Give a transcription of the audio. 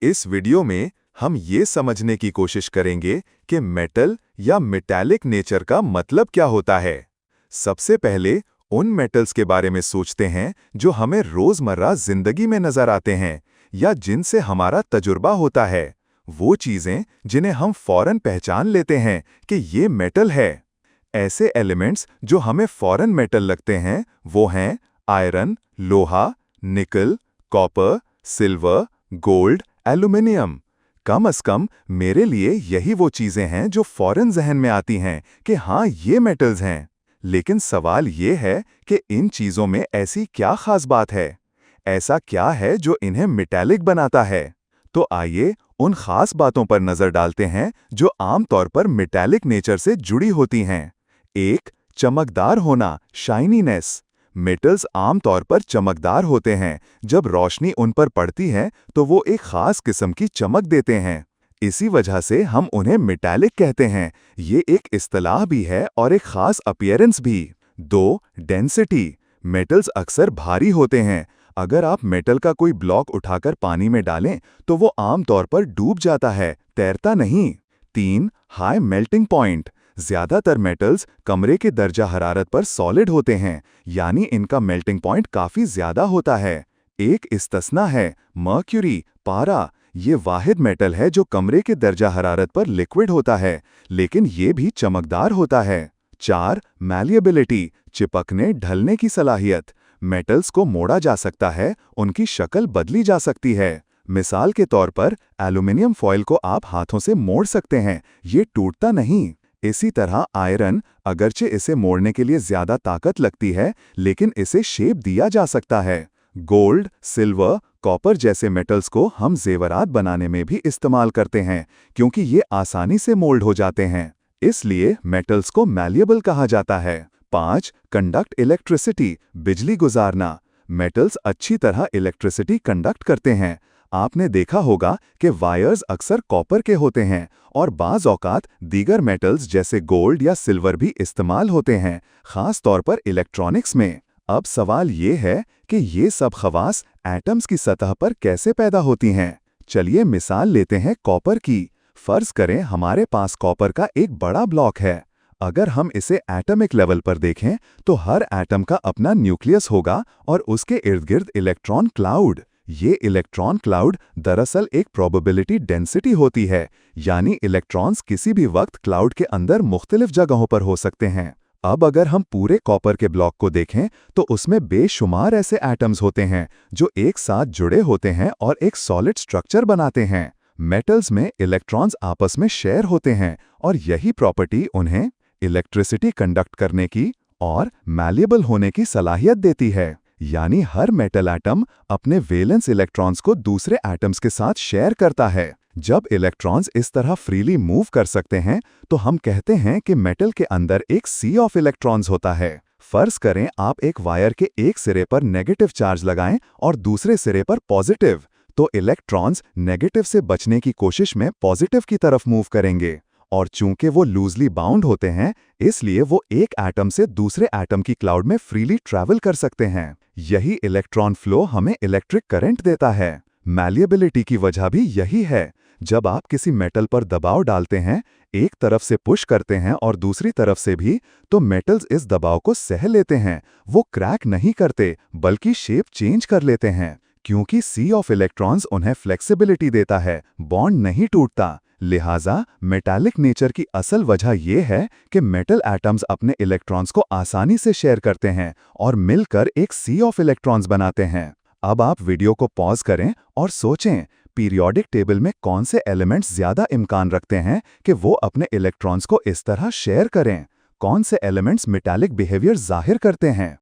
इस वीडियो में हम ये समझने की कोशिश करेंगे कि मेटल या मेटालिक नेचर का मतलब क्या होता है। सबसे पहले उन मेटल्स के बारे में सोचते हैं जो हमें रोजमर्रा जिंदगी में नजर आते हैं या जिनसे हमारा तजुर्बा होता है। वो चीजें जिन्हें हम फौरन पहचान लेते हैं कि ये मेटल है। ऐसे एलिमेंट्स जो हमें फौरन मेटल लगते हैं वो हैं आयरन, लोहा, निकल, कॉपर, सिल्वर, गोल्ड, एल्यूमिनियम। कम मेरे लिए यही वो चीजें हैं जो फौरन जहन में आती हैं कि हाँ, ये मेटल्स हैं। लेकिन सवाल ये है कि इन चीजों में ऐसी क्या खास बात है? ऐसा क्या है जो इन्हें मेटालिक बनाता है? तो आइए उन खास बातों पर नजर डालते हैं जो आमतौर पर मेटालिक नेचर से जुड़ी होती हैं। एक, चमकदार होना, शाइनीनेस। मेटल्स आमतौर पर चमकदार होते हैं। जब रोशनी उन पर पड़ती है तो वो एक खास किस्म की चमक देते हैं। इसी वजह से हम उन्हें मेटालिक कहते हैं। ये एक इस्तिलाह भी है और एक खास अपीयरेंस भी। दो, डेंसिटी। मेटल्स अक्सर भारी होते हैं। अगर आप मेटल का कोई ब्लॉक उठाकर पानी में डालें तो वो आमतौर पर डूब जाता है, तैरता नहीं। तीन, हाई मेल्टिंग पॉइंट। ज्यादातर मेटल्स कमरे के दर्जा हरारत पर सॉलिड होते हैं, यानी इनका मेल्टिंग पॉइंट काफी ज्यादा होता है। एक इस्तिस्ना है, मर्क्यूरी, पारा। ये वाहिद मेटल है जो कमरे के दर्जा हरारत पर लिक्विड होता है, लेकिन ये भी चमकदार होता है। चार, मैलिएबिलिटी, चिपकने ढलने की सलाहियत। मेटल्स को मोड़ा जा सकता है, उनकी शक्ल बदली जा सकती है। मिसाल के तौर पर एल्यूमिनियम फॉयल को आप हाथों से मोड़ सकते हैं, ये टूटता नहीं। इसी तरह आयरन, अगरचे इसे मोड़ने के लिए ज्यादा ताकत लगती है, लेकिन इसे शेप दिया जा सकता है। गोल्ड, सिल्वर, कॉपर जैसे मेटल्स को हम जेवरात बनाने में भी इस्तेमाल करते हैं, क्योंकि ये आसानी से मोल्ड हो जाते हैं। इसलिए मेटल्स को मैलिएबल कहा जाता है। पाँच, कंडक्ट इलेक्ट्रिसिटी, बिजली गुजारना। मेटल्स अच्छी तरह इलेक्ट्रिसिटी कंडक्ट करते हैं। आपने देखा होगा कि वायर्स अक्सर कॉपर के होते हैं और बाज़ औक़ात दीगर मेटल्स जैसे गोल्ड या सिल्वर भी इस्तेमाल होते हैं, ख़ास तौर पर इलेक्ट्रॉनिक्स में। अब सवाल ये है कि ये सब ख़वास एटम्स की सतह पर कैसे पैदा होती हैं? चलिए मिसाल लेते हैं कॉपर की। फ़र्ज़ करें हमारे पास कॉपर का एक बड़ा ब्लॉक है। अगर हम इसे एटमिक लेवल पर देखें तो हर एटम का अपना न्यूक्लियस होगा और उसके इर्द गिर्द इलेक्ट्रॉन क्लाउड। ये इलेक्ट्रॉन क्लाउड दरअसल एक प्रोबेबिलिटी डेंसिटी होती है, यानी इलेक्ट्रॉन्स किसी भी वक्त क्लाउड के अंदर मुख्तलिफ जगहों पर हो सकते हैं। अब अगर हम पूरे कॉपर के ब्लॉक को देखें तो उसमें बेशुमार ऐसे एटम्स होते हैं जो एक साथ जुड़े होते हैं और एक सॉलिड स्ट्रक्चर बनाते हैं। मेटल्स में इलेक्ट्रॉन्स आपस में शेयर होते हैं और यही प्रॉपर्टी उन्हें इलेक्ट्रिसिटी कंडक्ट करने की और मैलिएबल होने की सलाहियत देती है। यानी हर मेटल एटम अपने वैलेंस इलेक्ट्रॉन्स को दूसरे एटम्स के साथ शेयर करता है। जब इलेक्ट्रॉन्स इस तरह फ्रीली मूव कर सकते हैं तो हम कहते हैं कि मेटल के अंदर एक सी ऑफ इलेक्ट्रॉन्स होता है। फर्ज करें आप एक वायर के एक सिरे पर नेगेटिव चार्ज लगाएं और दूसरे सिरे पर पॉजिटिव, तो इलेक्ट्रॉन्स नेगेटिव से बचने की कोशिश में पॉजिटिव की तरफ मूव करेंगे। और चूंकि वो लूजली बाउंड होते हैं, इसलिए वो एक एटम से दूसरे एटम की क्लाउड में फ्रीली ट्रैवल कर सकते हैं। यही इलेक्ट्रॉन फ्लो हमें इलेक्ट्रिक करंट देता है। मैलिएबिलिटी की वजह भी यही है। जब आप किसी मेटल पर दबाव डालते हैं, एक तरफ से पुश करते हैं और दूसरी तरफ से भी, तो मेटल्स इस दबाव को सह लेते हैं। वो क्रैक नहीं करते, बल्कि शेप चेंज कर लेते हैं। क्योंकि सी ऑफ इलेक्ट्रॉन्स उन्हें फ्लेक्सिबिलिटी देता है, बॉन्ड नहीं टूटता। लिहाजा मेटालिक नेचर की असल वजह यह है कि मेटल एटम्स अपने इलेक्ट्रॉन्स को आसानी से शेयर करते हैं और मिलकर एक सी ऑफ इलेक्ट्रॉन्स बनाते हैं। अब आप वीडियो को पॉज करें और सोचें, पीरियोडिक टेबल में कौन से एलिमेंट्स ज्यादा इम्कान रखते हैं कि वो अपने इलेक्ट्रॉन्स को इस तरह शेयर करें? कौन से एलिमेंट्स मेटालिक बिहेवियर जाहिर करते हैं?